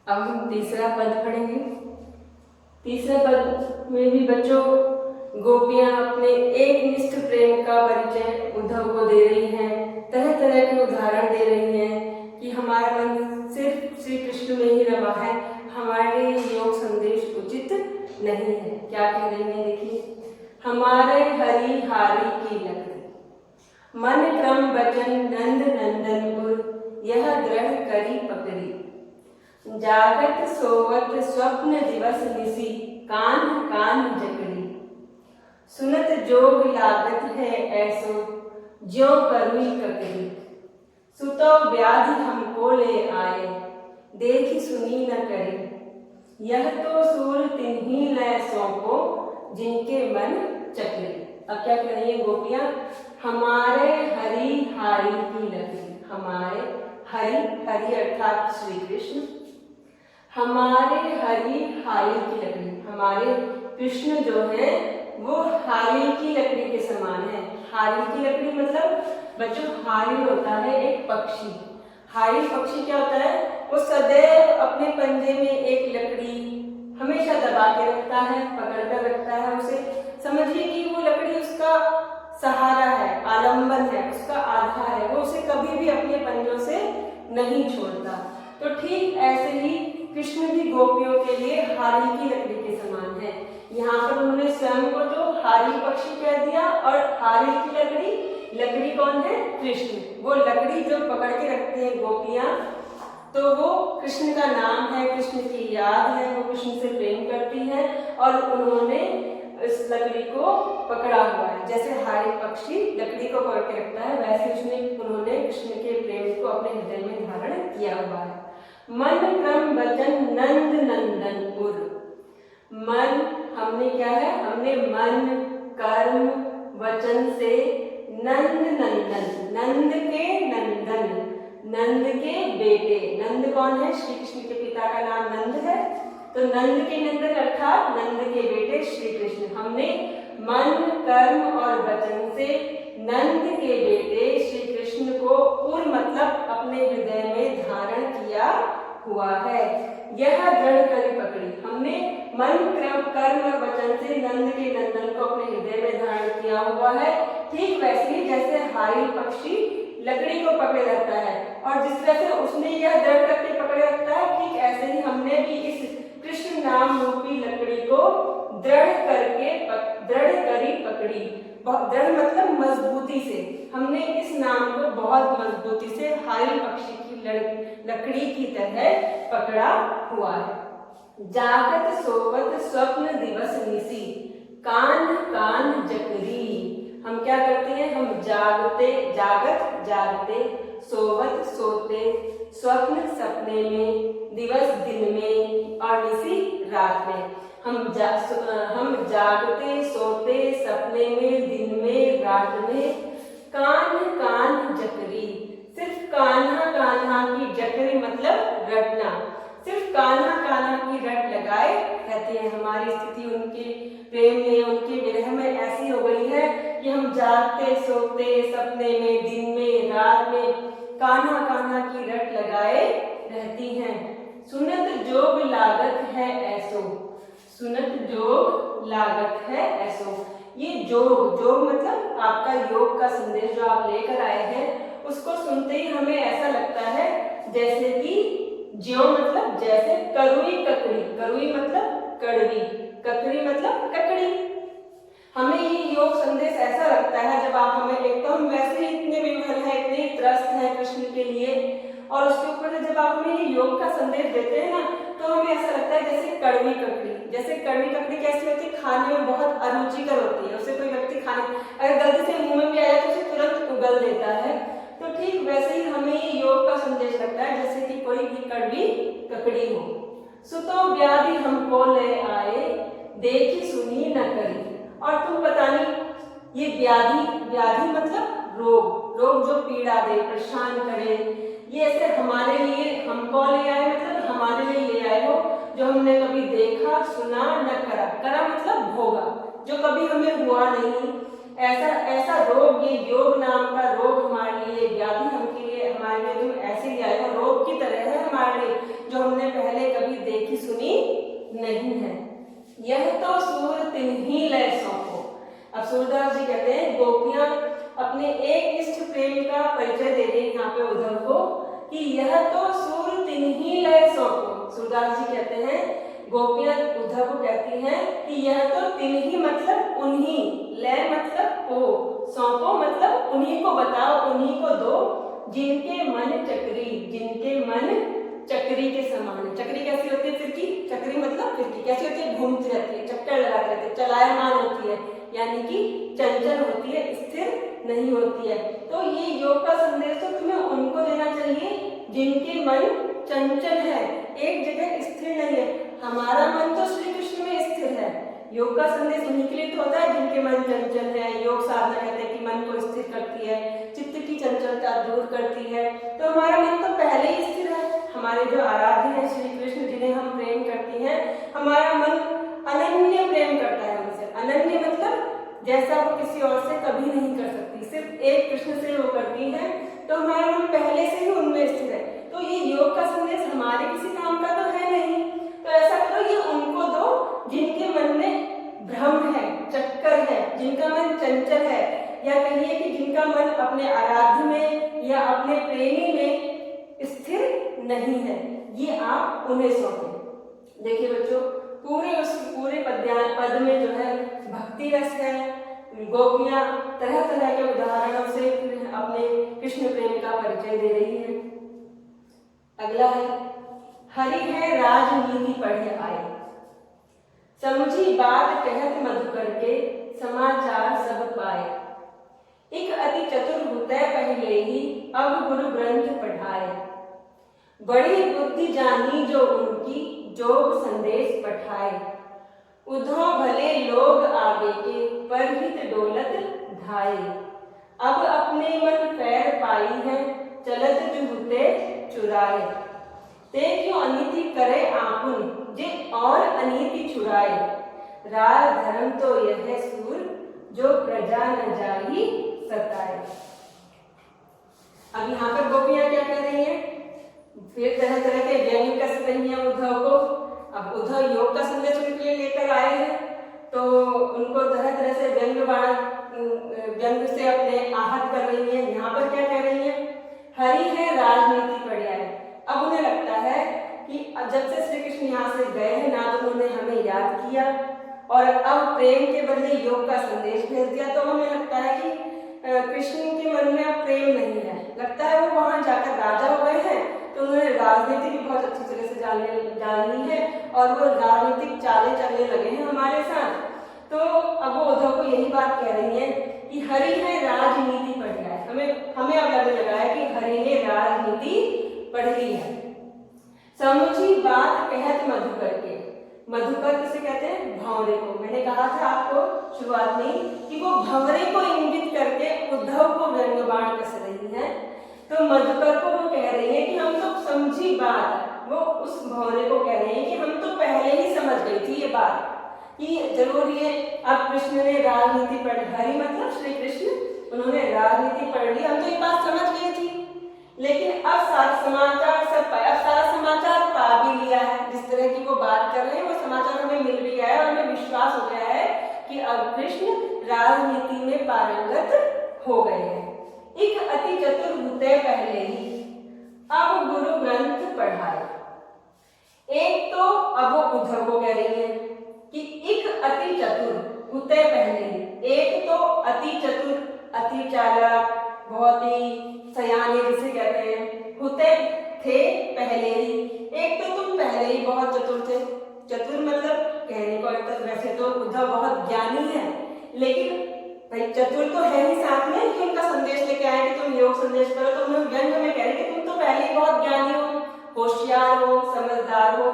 अब हम तीसरा पद पढ़ेंगे। तीसरे पद में भी बच्चों गोपियां अपने एक निष्ठ प्रेम का परिचय उद्धव को दे रही हैं, तरह तरह के उदाहरण दे रही हैं कि हमारा मन सिर्फ श्री कृष्ण में ही रमा है, हमारे लिए योग संदेश उचित नहीं है। क्या कह रही है देखिए, हमारे हरि हारी की लकड़ी मन क्रम वचन नंद नंदन पुर यह दृढ़ करी पकड़ी, जागत सोवत स्वप्न दिवस निसी कान कान जकड़ी, सुनत जोग लागत है ऐसो ज्यों करुई ककड़ी, सुतो व्याधि हमको ले आए देखी सुनी न करी, यह तो सूर तिन्ही लय सौंपो जिनके मन चकरी। अब क्या कह रही है गोपियां, हमारे हरि हारी की लकड़ी, हमारे हरि हरि अर्थात श्री कृष्ण, हमारे हरि हारी की लकड़ी, हमारे कृष्ण जो है वो हारी की लकड़ी के समान है। हारी की लकड़ी मतलब बच्चों हारी होता है एक पक्षी। हारी पक्षी क्या होता है, वो सदैव अपने पंजे में एक लकड़ी हमेशा दबा के रखता है, पकड़ कर रखता है उसे। समझिए कि वो लकड़ी उसका सहारा है, आलंबन है, उसका आधार है, वो उसे कभी भी अपने पंजों से नहीं छोड़ता। तो ठीक ऐसे ही कृष्ण भी गोपियों के लिए हारी की लकड़ी के समान है। यहाँ पर उन्होंने स्वयं को जो हारी पक्षी कह दिया, और हारी की लकड़ी, लकड़ी कौन है, कृष्ण। वो लकड़ी जो पकड़ के रखती है गोपियां, तो वो कृष्ण का नाम है, कृष्ण की याद है, वो कृष्ण से प्रेम करती है और उन्होंने इस लकड़ी को पकड़ा हुआ है। जैसे हारी पक्षी लकड़ी को पकड़ के रखता है, वैसे उन्होंने कृष्ण के प्रेम को अपने हृदय में धारण किया हुआ है। मन क्रम वचन नंद नंदन पुर, मन हमने क्या है, हमने मन कर्म वचन से नंद नंदन, नंद के नंदन, नंद के बेटे, नंद कौन है, श्री कृष्ण के पिता का नाम नंद है, तो नंद के नंदन अर्थात नंद के बेटे श्री कृष्ण, हमने मन कर्म और वचन से नंद के बेटे श्री कृष्ण को पुर मतलब अपने हृदय में धारण किया हुआ है। यह दृढ़ करी पकड़ी, हमने मन कर्म और वचन से नंद के नंदन को अपने हृदय में धारण किया हुआ है। ठीक वैसे ही जैसे हारी पक्षी लकड़ी को पकड़े रहता है और जिस तरह से उसने यह दृढ़ करके पकड़े रखता है, ठीक ऐसे ही हमने भी इस कृष्ण नाम रूपी लकड़ी को दृढ़ करी पकड़ी। दृढ़ मतलब मजबूती से, हमने इस नाम को बहुत मजबूती से हारी पक्षी की लकड़ी की तरह पकड़ा हुआ है। जागत सोवत स्वप्न दिवस निसी कान कान जकरी, हम क्या करते हैं, हम जागते सोवत सोते, स्वप्न सपने में, दिवस दिन में और निसी रात में। हम जागते सोते सपने में, दिन में, रात में, कान कान जकरी, सिर्फ कान्हा कान्हा की जकरी मतलब रटना, सिर्फ कान्हा कान्हा की रट लगाए रहते हैं। हमारी स्थिति उनके प्रेम में, उनके विरह में ऐसी हो गई है कि हम जागते सोते सपने में, दिन में, रात में कान्हा कान्हा की रट लगाए रहती हैं। सुनत जोग लागत है ऐसो, सुनत जोग लागत है ऐसो, ये जोग मतलब आपका योग का संदेश जो आप लेकर आए हैं, उसको सुनते ही हमें ऐसा लगता है जैसे कि ज्यों मतलब जैसे, करुई ककड़ी, करुई मतलब कड़वी, ककड़ी मतलब ककड़ी। हमें ये योग संदेश ऐसा लगता है जब आप हमें, एक तो हम वैसे ही इतने विवल हैं, इतने त्रस्त हैं कृष्ण के लिए, और उसके ऊपर से जब आप हमें ये योग का संदेश देते हैं ना, तो हमें ऐसा लगता है जैसे कड़वी ककड़ी। जैसे कड़वी ककड़ी कैसी होती है, खाने में बहुत अरुचिकर होती है, उसे कोई व्यक्ति खाने अगर गलती से मुंह में भी आया तो उसे तुरंत उगल देता है। तो ठीक वैसे ही हमें ये योग का संदेश लगता है जैसे कि कोई भी कड़वी ककड़ी हो। सुतो व्याधि हमको ले आए देखी सुनी न करी, और तुम पता नहीं ये व्याधि मतलब रोग जो पीड़ा दे, परेशान करे, ये ऐसे हमारे लिए हमको ले आए मतलब हमारे लिए ले आए हो, जो हमने कभी देखा सुना न करा मतलब भोगा, जो कभी हमें हुआ नहीं, ऐसा रोग, ये योग नाम का रोग हमारे लिए, व्याधि हमारे लिए तुम ऐसे ले आए हो, रोग की तरह है हमारे लिए, जो हमने पहले कभी नहीं है। यह तो सूर तिन्ही लय सौंपो। अब सूरदास जी कहते हैं गोपियां अपने एक निष्ठ प्रेम का परिचय दे रही यहाँ पे उद्धव को कि यह तो सूर तिन्ही लय सौंपो। सूरदास जी कहते हैं गोपियां उद्धव को कहती हैं कि यह तो तिन्ही मतलब उन्हीं, लय मतलब को, सौंपो मतलब उन्हीं को बताओ, उन्हीं को दो, जिनके मन चक्री, जिनके मन चक्री के समान। चक्री कैसी होती है? फिरकी। चक्री मतलब फिरकी कैसी होती है? घूमती रहती है, चक्कर लगाती रहती है, चलायमान होती है, यानी कि चंचल होती है, स्थिर नहीं होती है। तो ये योग का संदेश तो तुम्हें उनको देना चाहिए जिनके मन चंचल है, एक जगह स्थिर नहीं है। हमारा मन तो श्री कृष्ण में स्थिर है। योग का संदेश उन्हीं के लिए तो होता है जिनके मन चंचल है। योग साधना कहते हैं कि मन को स्थिर करती है, चित्त की चंचलता दूर करती है। तो हमारा मन तो पहले ही स्थिर है। हमारे जो आराध्य है श्री कृष्ण, जिन्हें हम प्रेम करती हैं, हमारा मन अनन्य प्रेम करता है उनसे। अनन्य मतलब जैसा वो किसी और से कभी नहीं कर सकती, सिर्फ एक कृष्ण से वो करती है। तो हमारा मन पहले से ही उनमें स्थिर है। तो ये योग का संदेश हमारे किसी काम का तो है नहीं। तो ऐसा करो, ये उनको दो जिनके मन में भ्रम है, चक्कर है, जिनका मन चंचल है, या कहिए कि जिनका मन अपने आराध्य में या अपने प्रेमी में स्थिर नहीं है, ये आप उन्हें सौंपें। देखिए बच्चों, पूरे पद में जो है भक्ति रस है। गोपियां तरह तरह के उदाहरणों से अपने कृष्ण प्रेम का परिचय दे रही है। अगला है, हरि है राजनीति पढ़े आए, समझी बात कहत मधुकर के, समाचार सब पाए। एक अति चतुर हुतै पहले ही, अब गुरु ग्रंथ पढ़ाए। बड़ी बुद्धि जानी जो उनकी, जोग संदेश पठाए। उद्धव भले लोग आगे के, परहित डोलत ढाए। अब अपने मन पैर पाई है, चलत जुहुते चुराए। ते क्यों अनीति करे आपुन, जे और अनीति छुड़ाए। राज धर्म तो यह सूर, जो प्रजा न जाही सताए। अब यहाँ पर गोपियां क्या कह रही हैं? फिर तरह तरह के व्यंग कस रही हैं उद्धव को। अब उद्धव योग का संदेश उनके लिए लेकर आए हैं, तो उनको तरह तरह से व्यंग से अपने आहत कर रही हैं। यहाँ पर क्या कह रही हैं? हरि है राजनीति पढ़े आए। अब उन्हें लगता है कि जब से श्री कृष्ण यहाँ से गए हैं ना, तो उन्होंने हमें याद किया और अब प्रेम के बदले योग का संदेश भेज दिया। तो हमें लगता है कि कृष्ण के मन में अब प्रेम नहीं है। लगता है वो वहां जाकर राजा हो गए हैं, तो उन्होंने राजनीति भी बहुत अच्छी तरह से जाननी है और वो राजनीतिक चालें चलने लगे हैं हमारे साथ। तो अब वो उद्धव को यही बात कह रही है कि हरि ने राजनीति पढ़ लिया है। हमें अब लगने लगा है कि हरि ने राजनीति पढ़ ली है। समझी बात कहत मधुकर के। मधुकर किसे कहते हैं? भंवरे को। मैंने कहा था आपको शुरुआत में कि वो भंवरे को इंगित करके उद्धव को व्यंग्यबाण कस रही है। तो मधुकर को वो कह रही है कि हम तो समझी बात, वो उस भंवरे को कह रहे हैं कि हम तो पहले ही समझ गई थी ये बात कि जरूर ये अब कृष्ण ने राजनीति पढ़, हरि मतलब श्री कृष्ण, उन्होंने राजनीति पढ़ ली, हम तो ये बात समझ गए थी। लेकिन अब सारा समाचार सारा समाचार पा भी लिया है। जिस तरह की वो बात कर रहे हैं वो समाचार हमें मिल भी गया है और हमें विश्वास हो गया है कि अब कृष्ण राजनीति में पारंगत हो गए हैं। एक अति चतुर हुते पहले ही, अब गुरु ग्रंथ पढ़ाए। एक तो अब वो उद्धव को कह रही है कि एक अति चतुर हुते पहले ही। एक तो अति चतुर, अति चालाक, बहुत ही सयाने जिसे कहते हैं, हुते थे पहले ही। एक तो तुम पहले ही बहुत चतुर थे। चतुर मतलब कहने को अर्थ, वैसे तो उद्धव बहुत ज्ञानी है, लेकिन भाई चतुर तो है ही साथ में कि उनका संदेश लेके आए कि तुम योग संदेश करो। तो उन्हें व्यंग में कह रहे कि तुम तो पहले ही बहुत ज्ञानी हो, होशियार हो, समझदार हो।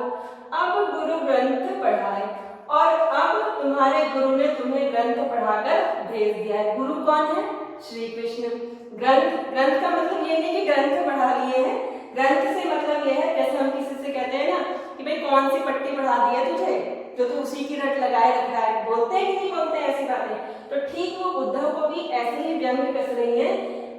अब गुरु ग्रंथ पढ़ाए और अब तुम्हारे गुरु ने तुम्हें ग्रंथ पढ़ाकर भेज दिया है। गुरु कौन है? श्री कृष्ण। ग्रंथ का मतलब ये नहीं कि ग्रंथ पढ़ा लिए हैं। ग्रंथ से मतलब यह है, जैसे हम किसी से कहते हैं ना कि भाई कौन सी पट्टी पढ़ा दी है तुझे, जो तू उसी की रट लगाए रख रहा है। बोलते हैं कि नहीं बोलते हैं ऐसी बातें? तो ठीक वो उद्धव को भी ऐसे ही व्यंग कस रही है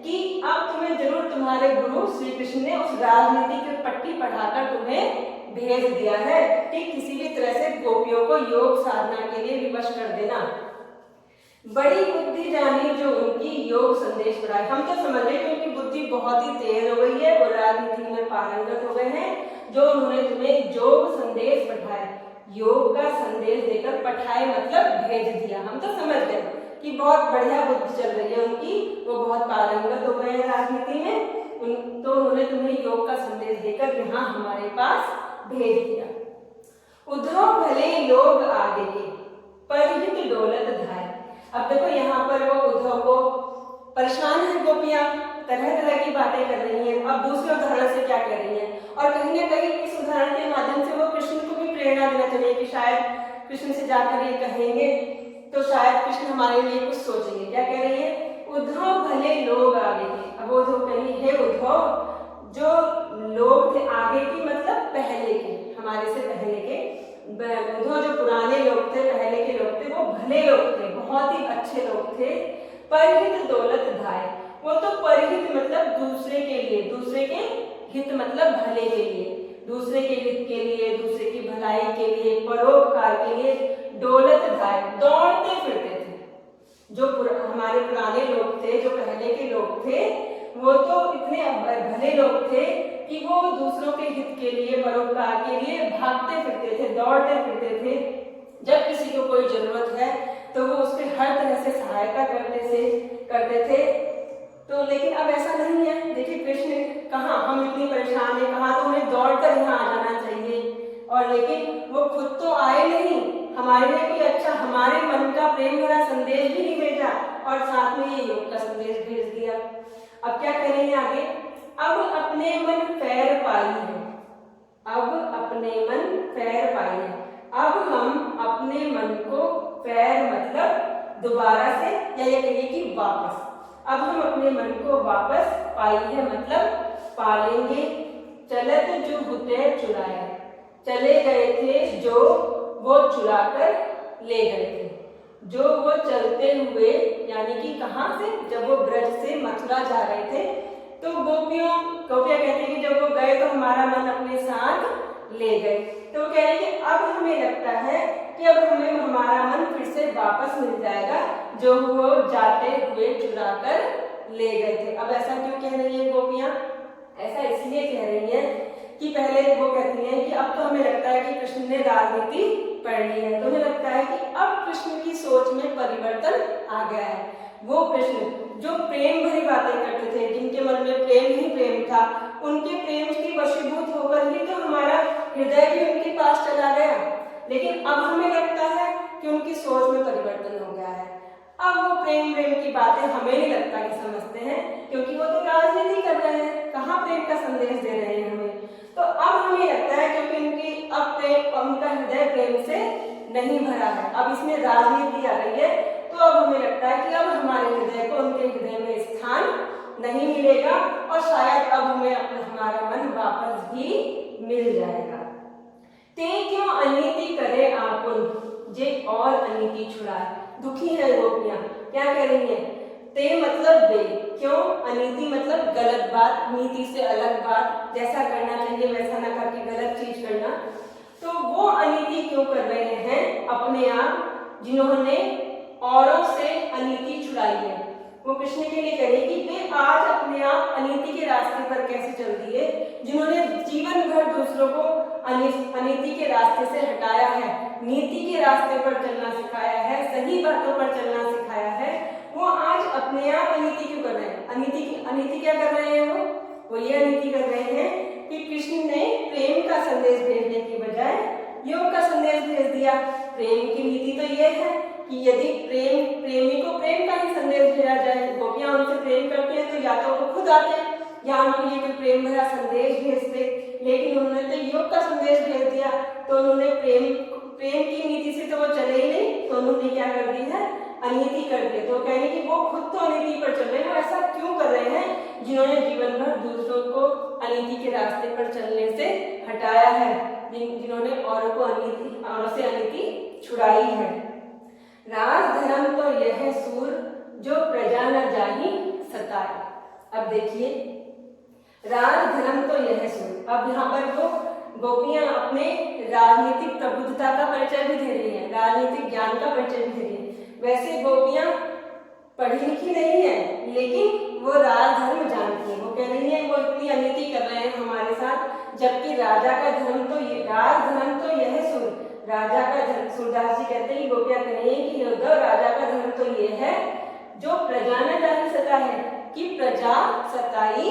कि अब तुम्हें जरूर तुम्हारे गुरु श्री कृष्ण ने उस राजनीति की पट्टी पढ़ाकर तुम्हें भेज दिया है कि किसी भी तरह से गोपियों को योग साधना के लिए विवश कर देना। बड़ी बुद्धि जानी जो उनकी योग संदेश पढ़ाए। हम तो समझ रहे कि उनकी बुद्धि बहुत ही तेज हो गई है, वो राजनीति में पारंगत हो गए हैं, जो उन्होंने तुम्हें योग संदेश पढ़ाए। योग का संदेश देकर पढ़ाए मतलब भेज दिया। हम तो समझ गए कि बहुत बढ़िया बुद्धि चल रही है उनकी, वो बहुत पारंगत हो गए हैं राजनीति में, तो उन्होंने तुम्हें योग का संदेश देकर यहाँ हमारे पास भेज दिया। उद्धव भले लोग आगे के परहित डोलत धाय। अब देखो यहाँ पर वो उद्धव को परेशान है गोपियां, तरह तरह की बातें कर रही हैं। अब दूसरे उदाहरण से क्या कर रही हैं, और कहीं ना कहीं इस उदाहरण के माध्यम से वो कृष्ण को भी प्रेरणा देना चाहिए कि शायद कृष्ण से जाकर ये कहेंगे तो शायद कृष्ण हमारे लिए कुछ सोचेंगे। क्या कह रही है, उद्धव भले लोग आगे के। अब उद्धव कहेंगे हे उद्धव, जो लोग थे आगे की मतलब पहले के, हमारे से पहले के, उद्धव जो पुराने लोग थे, पहले के लोग थे, वो भले लोग थे, बहुत ही अच्छे लोग थे। परहित दौलत धाय, वो तो परहित मतलब दूसरे के लिए, दूसरे के हित मतलब भले के लिए, दूसरे के हित के लिए, दूसरे की भलाई के लिए, परोपकार के लिए दौलत धाय दौड़ते फिरते थे। जो हमारे पुराने लोग थे, जो पहले के लोग थे, वो तो इतने भले लोग थे कि वो दूसरों के हित के लिए, परोपकार के लिए भागते फिरते थे, दौड़ते फिरते थे। जब किसी को कोई जरूरत है तो वो उसके हर तरह से सहायता करते थे। तो लेकिन अब ऐसा नहीं है। देखिए कृष्ण कहाँ, हम इतनी परेशान है, कहाँ तो उन्हें दौड़कर यहाँ आ जाना चाहिए, और लेकिन वो खुद तो आए नहीं, हमारे लिए कोई अच्छा, हमारे मन का प्रेम भरा संदेश भी नहीं भेजा, और साथ में ये योग का संदेश भेज दिया। अब क्या करेंगे आगे, अब अपने मन पैर पाई है, अब अपने मन पैर पाई है। अब हम अपने मन को पैर मतलब दोबारा से, या ये कहिए कि वापस, अब हम अपने मन को वापस पाई है मतलब पालेंगे। चलत जो हुते चुराए, चले गए थे जो वो चुरा कर ले गए थे। जो वो चलते हुए, यानी कि कहाँ से, जब वो ब्रज से मथुरा जा रहे थे, तो गोपियां कहते हैं कि जब वो गए तो हमारा मन अपने साथ ले गए। तो वो कह रहे हैं कि अब हमें लगता है कि अब हमें हमारा मन फिर से वापस मिल जाएगा, जो वो जाते हुए चुरा कर ले गए थे। अब ऐसा क्यों कह रही है गोपियां, ऐसा इसलिए कह रही है कि पहले वो कहती हैं कि अब तो हमें लगता है कि कृष्ण ने राजनीति पढ़ ली है, तो हमें लगता है कि अब कृष्ण की सोच में परिवर्तन आ गया है। वो कृष्ण जो प्रेम भरी बातें करते थे, जिनके मन में प्रेम ही प्रेम था, उनके प्रेम की वशीभूत होकर ही तो हमारा हृदय भी उनके पास चला गया। लेकिन अब हमें लगता है कि उनकी सोच में परिवर्तन हो गया है। अब वो प्रेम की बातें हमें नहीं लगता कि समझते हैं, क्योंकि वो तो राजनीति कर रहे हैं, कहाँ प्रेम का संदेश दे रहे हैं हमें। तो अब हमें लगता है क्योंकि उनकी अब प्रेम, उनका हृदय प्रेम से नहीं भरा है, अब इसमें राजनीति आ गई है, तो अब हमें लगता है कि अब हमारे हृदय को उनके हृदय में स्थान नहीं मिलेगा, और शायद अब हमें हमारा मन वापस भी मिल जाएगा। ते क्यों अनीति करे आपुन, जे और अनीति छुड़ाए। दुखी है गोपियां, क्या कह रही है, ते मतलब वे, क्यों, अनीति मतलब गलत बात, नीति से अलग बात, जैसा करना चाहिए वैसा ना करके गलत चीज करना। तो वो अनीति क्यों कर रहे हैं अपने आप, जिन्होंने औरों से अनीति छुड़ाई है। वो कृष्ण के लिए कह रही कि वे आज अपने आप अनीति के रास्ते पर कैसे चल दिए, जिन्होंने जीवन भर दूसरों को अनीति के रास्ते से हटाया है, नीति के रास्ते पर चलना सिखाया है, सही बातों पर चलना सिखाया है, वो आज अपने आप अनीति क्यों कर रहे हैं। अनीति क्या कर रहे हैं, वो ये अनीति कर रहे हैं कि कृष्ण ने प्रेम का संदेश भेजने की बजाय योग का संदेश भेज दिया। प्रेम की नीति तो ये है कि यदि प्रेमी को प्रेम का ही संदेश भेजा जाए, गोपियां उनसे प्रेम करती हैं तो या तो वो खुद आते या उनके लिए कोई प्रेम भरा संदेश भेजते, लेकिन उन्होंने तो योग का संदेश भेज दिया, तो उन्होंने प्रेम की नीति से तो वो चले ही नहीं, तो उन्होंने क्या कर दी है, अनीति कर दी। तो कहने कि वो खुद तो अनीति पर चल रहे हैं, वो ऐसा क्यों कर रहे हैं, जिन्होंने जीवन भर दूसरों को अनीति के रास्ते पर चलने से हटाया है, जिन्होंने औरों से अनीति छुड़ाई है। राज धर्म तो यह सूर, जो प्रजा न जाही सताए। अब देखिए, राज धर्म तो यह सूर, अब यहाँ पर वो गोपियां अपने राजनीतिक प्रबुद्धता का परिचय भी दे रही हैं, राजनीतिक ज्ञान का परिचय भी दे रही हैं। वैसे गोपियां पढ़ी लिखी नहीं है, लेकिन वो राजधर्म जानती है। वो कह रही है वो इतनी अनीति कर रहे हैं हमारे साथ, जबकि राजा का धर्म तो ये, राजधर्म तो यह है सुर, राजा का धर्म। सूरदास जी कहते हैं, गोपियां कह रही है कि उद्धव, राजा का धर्म तो ये है जो प्रजा न जाहि सता है, कि प्रजा सताई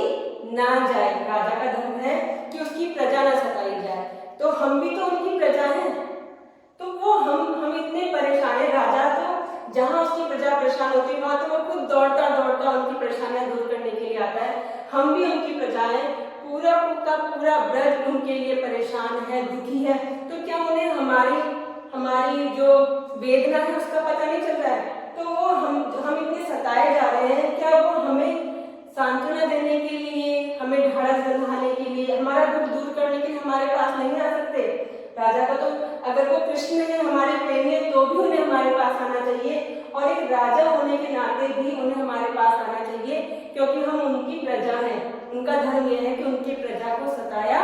ना जाए। राजा का धर्म है कि उसकी प्रजा न सताई जाए। तो हम भी तो उनकी प्रजा हैं, तो वो हम इतने परेशान है। राजा तो जहां उसकी प्रजा परेशान होती है वहां तो वो खुद दौड़ता दौड़ता उनकी परेशानियां दूर करने के लिए आता है। हम भी उनकी प्रजा हैं, पूरा का पूरा ब्रज उनके लिए परेशान है, दुखी है। तो क्या उन्हें हमारी जो वेदना है उसका पता नहीं चल रहा है? तो वो हम इतने सताए जा रहे हैं, क्या वो हमें सांत्वना देने के लिए, हमें ढाढ़स बंधाने के लिए, हमारा दुख दूर करने के लिए हमारे पास नहीं आ सकते? राजा का तो अगर वो कृष्ण है, हमारे प्रेमी है, तो भी उन्हें हमारे पास आना चाहिए, और एक राजा होने के नाते भी उन्हें हमारे पास आना चाहिए, क्योंकि हम उनकी प्रजा हैं। उनका धर्म यह है कि उनकी प्रजा को सताया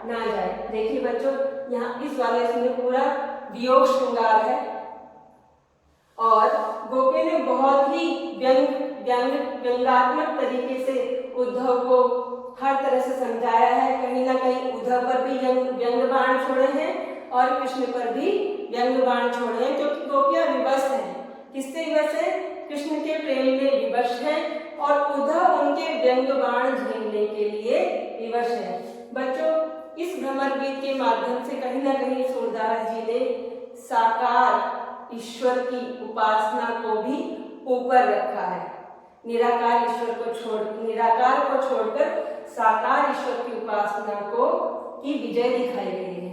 ना जाए। देखिए बच्चों, यहाँ इस वाले में पूरा वियोग श्रृंगार है, और गोपी ने बहुत ही व्यंग्यात्मक तरीके से उद्धव को हर तरह से समझाया है। कहीं ना कहीं उद्धव पर भी व्यंग्य बाण छोड़े हैं और कृष्ण पर भी व्यंग्य बाण छोड़े हैं, क्योंकि गोपियां विवश हैं। किससे विवश है? कृष्ण के प्रेम में विवश हैं, और उद्धव उनके व्यंग्य बाण झेलने के लिए विवश है। बच्चों, इस भ्रमर गीत के माध्यम से कहीं ना कहीं सूरदास जी ने साकार ईश्वर की उपासना को भी ऊपर रखा है। निराकार को छोड़कर साकार ईश्वर की उपासना को की विजय दिखाई गई है।